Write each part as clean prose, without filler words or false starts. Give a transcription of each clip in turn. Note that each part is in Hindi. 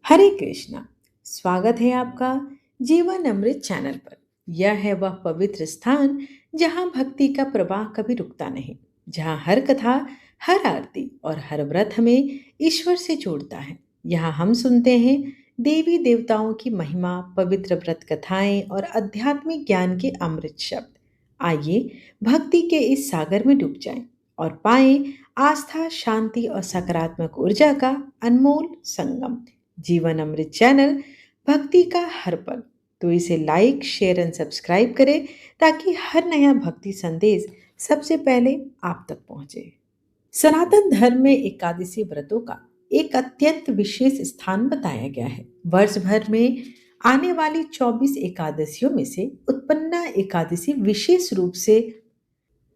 हरे कृष्णा। स्वागत है आपका जीवन अमृत चैनल पर। यह है वह पवित्र स्थान जहाँ भक्ति का प्रवाह कभी रुकता नहीं, जहाँ हर कथा, हर आरती और हर व्रत हमें ईश्वर से जोड़ता है। यहाँ हम सुनते हैं देवी देवताओं की महिमा, पवित्र व्रत कथाएं और आध्यात्मिक ज्ञान के अमृत शब्द। आइए भक्ति के इस सागर में डूब जाएं और पाएं आस्था, शांति और सकारात्मक ऊर्जा का अनमोल संगम। जीवन अमृत चैनल भक्ति का हर पल, तो इसे लाइक, शेयर एंड सब्सक्राइब करें ताकि हर नया भक्ति संदेश सबसे पहले आप तक पहुंचे। सनातन धर्म में एकादशी व्रतों का एक अत्यंत विशेष स्थान बताया गया है। वर्ष भर में आने वाली 24 एकादशियों में से उत्पन्ना एकादशी विशेष रूप से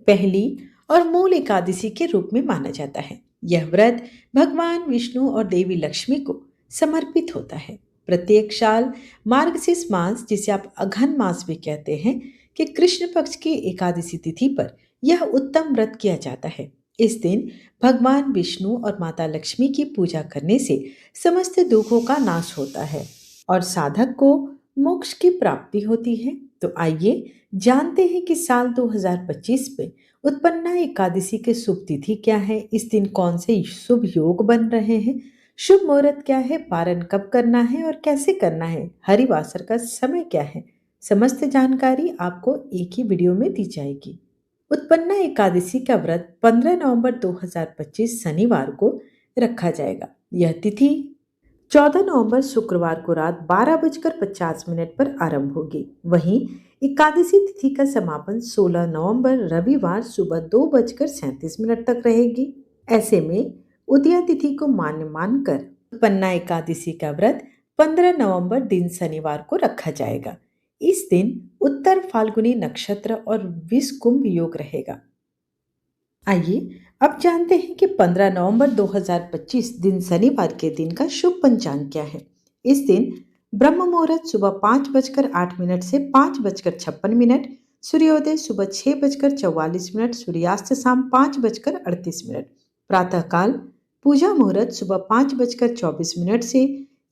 पहली और मूल एकादशी के रूप में माना जाता है। यह व्रत भगवान विष्णु और देवी लक्ष्मी को समर्पित होता है। प्रत्येक साल मार्गशीर्ष मास, जिसे आप अघन मास भी कहते हैं, कि कृष्ण पक्ष की एकादशी तिथि पर यह उत्तम व्रत किया जाता है। इस दिन भगवान विष्णु और माता लक्ष्मी की पूजा करने से समस्त दुखों का नाश होता है और साधक को मोक्ष की प्राप्ति होती है। तो आइए जानते हैं कि साल 2025 में उत्पन्ना एकादशी के शुभ तिथि क्या है, इस दिन कौन से शुभ योग बन रहे हैं, शुभ मुहूर्त क्या है, पारण कब करना है और कैसे करना है, हरिवासर का समय क्या है। समस्त जानकारी आपको एक ही वीडियो में दी जाएगी। उत्पन्ना एकादशी का व्रत 15 नवंबर 2025 शनिवार को रखा जाएगा। यह तिथि 14 नवंबर शुक्रवार को रात 12:50 पर आरंभ होगी। वहीं एकादशी तिथि का समापन 16 नवंबर रविवार सुबह 2:37 तक रहेगी। ऐसे में उदया तिथि को मान्य मानकर उत्पन्ना एकादशी का व्रत 15 नवंबर दिन शनिवार को रखा जाएगा। इस दिन उत्तर फाल्गुनी नक्षत्र और विषकुंभ योग रहेगा। आइए अब जानते हैं कि 15 नवंबर 2025 दिन शनिवार के दिन का शुभ पंचांग क्या है। इस दिन ब्रह्म मुहूर्त सुबह 5:08 से 5:56, सूर्योदय सुबह 6:44, सूर्यास्त शाम 5:38। प्रातःकाल पूजा मुहूर्त सुबह 5:24 से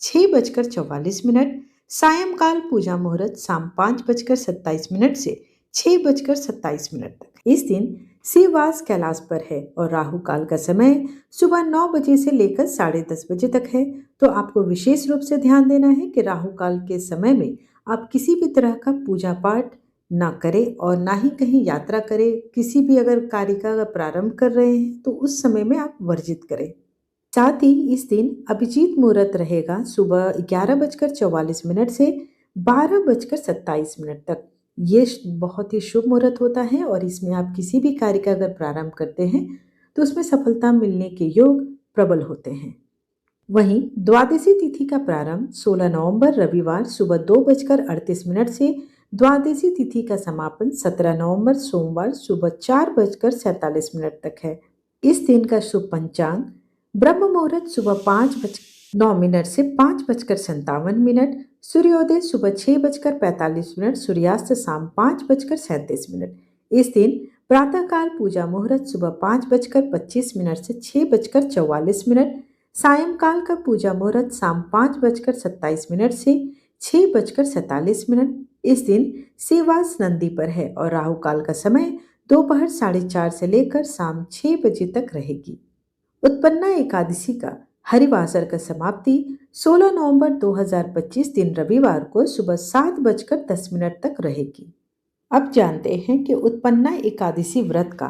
6:44, सायंकाल पूजा मुहूर्त शाम 5:27 से 6:27 तक। इस दिन शिववास कैलाश पर है और राहु काल का समय सुबह 9 बजे से लेकर 10:30 बजे तक है। तो आपको विशेष रूप से ध्यान देना है कि राहु काल के समय में आप किसी भी तरह का पूजा पाठ ना करें और ना ही कहीं यात्रा करें। किसी भी अगर कार्य का प्रारंभ कर रहे हैं तो उस समय में आप वर्जित करें। साथ ही इस दिन अभिजीत मुहूर्त रहेगा सुबह 11:44 से 12:27 तक। ये बहुत ही शुभ मुहूर्त होता है और इसमें आप किसी भी कार्य का अगर प्रारंभ करते हैं तो उसमें सफलता मिलने के योग प्रबल होते हैं। वहीं द्वादशी तिथि का प्रारंभ 16 नवंबर रविवार सुबह 2:38 से द्वादशी तिथि का समापन 17 नवंबर सोमवार सुबह 4:47 तक है। इस दिन का शुभ पंचांग ब्रह्म मुहूर्त सुबह 5:09 से 5:57, सूर्योदय सुबह 6:45, सूर्यास्त शाम 5:37। इस दिन प्रातःकाल पूजा मुहूर्त सुबह 5:25 से 6:44, सायंकाल का पूजा मुहूर्त शाम 5:27 से 6:47। इस दिन शिववास नंदी पर है और राहु काल का समय दोपहर 4:30 से लेकर शाम 6 बजे तक रहेगी। उत्पन्ना एकादशी का हरिवासर का समाप्ति 16 नवंबर 2025 दिन रविवार को सुबह 7:10 तक रहेगी। अब जानते हैं कि उत्पन्ना एकादशी व्रत का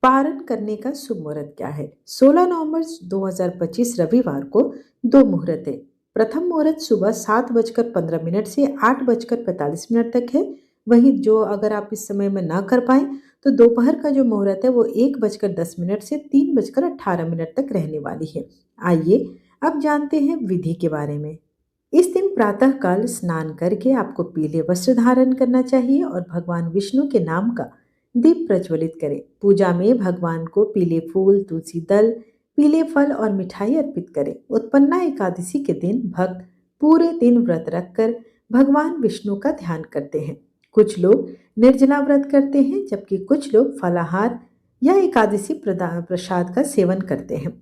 पारण करने का शुभ मुहूर्त क्या है। 16 नवंबर 2025 रविवार को दो मुहूर्त है। प्रथम मुहूर्त सुबह 7:15 से 8:45 तक है। वहीं जो अगर आप इस समय में ना कर पाए तो दोपहर का जो मुहूर्त है वो 1:10 से 3:18 तक रहने वाली है। आइए अब जानते हैं विधि के बारे में। इस दिन प्रातः काल स्नान करके आपको पीले वस्त्र धारण करना चाहिए और भगवान विष्णु के नाम का दीप प्रज्वलित करें। पूजा में भगवान को पीले फूल, तुलसी दल, पीले फल और मिठाई अर्पित करें। उत्पन्ना एकादशी के दिन भक्त पूरे दिन व्रत रखकर भगवान विष्णु का ध्यान करते हैं। कुछ लोग निर्जला व्रत करते हैं जबकि कुछ लोग फलाहार या एकादशी प्रसाद का सेवन करते हैं।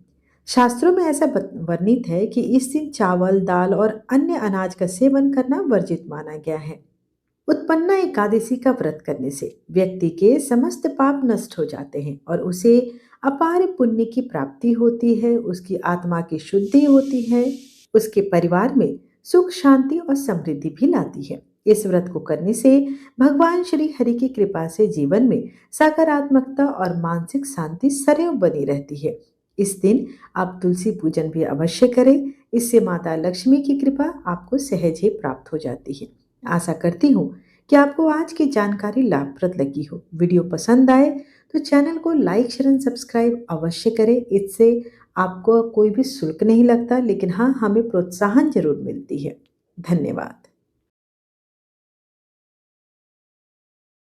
शास्त्रों में ऐसा वर्णित है कि इस दिन चावल, दाल और अन्य अनाज का सेवन करना वर्जित माना गया है। उत्पन्ना एकादशी का व्रत करने से व्यक्ति के समस्त पाप नष्ट हो जाते हैं और उसे अपार पुण्य की प्राप्ति होती है, उसकी आत्मा की शुद्धि होती है, उसके परिवार में सुख, शांति और समृद्धि भी लाती है। इस व्रत को करने से भगवान श्री हरि की कृपा से जीवन में सकारात्मकता और मानसिक शांति सदैव बनी रहती है। इस दिन आप तुलसी पूजन भी अवश्य करें, इससे माता लक्ष्मी की कृपा आपको सहज ही प्राप्त हो जाती है। आशा करती हूँ कि आपको आज की जानकारी लाभप्रद लगी हो। वीडियो पसंद आए तो चैनल को लाइक, शेयर एंड सब्सक्राइब अवश्य करें। इससे आपको कोई भी शुल्क नहीं लगता, लेकिन हाँ, हमें प्रोत्साहन जरूर मिलती है। धन्यवाद।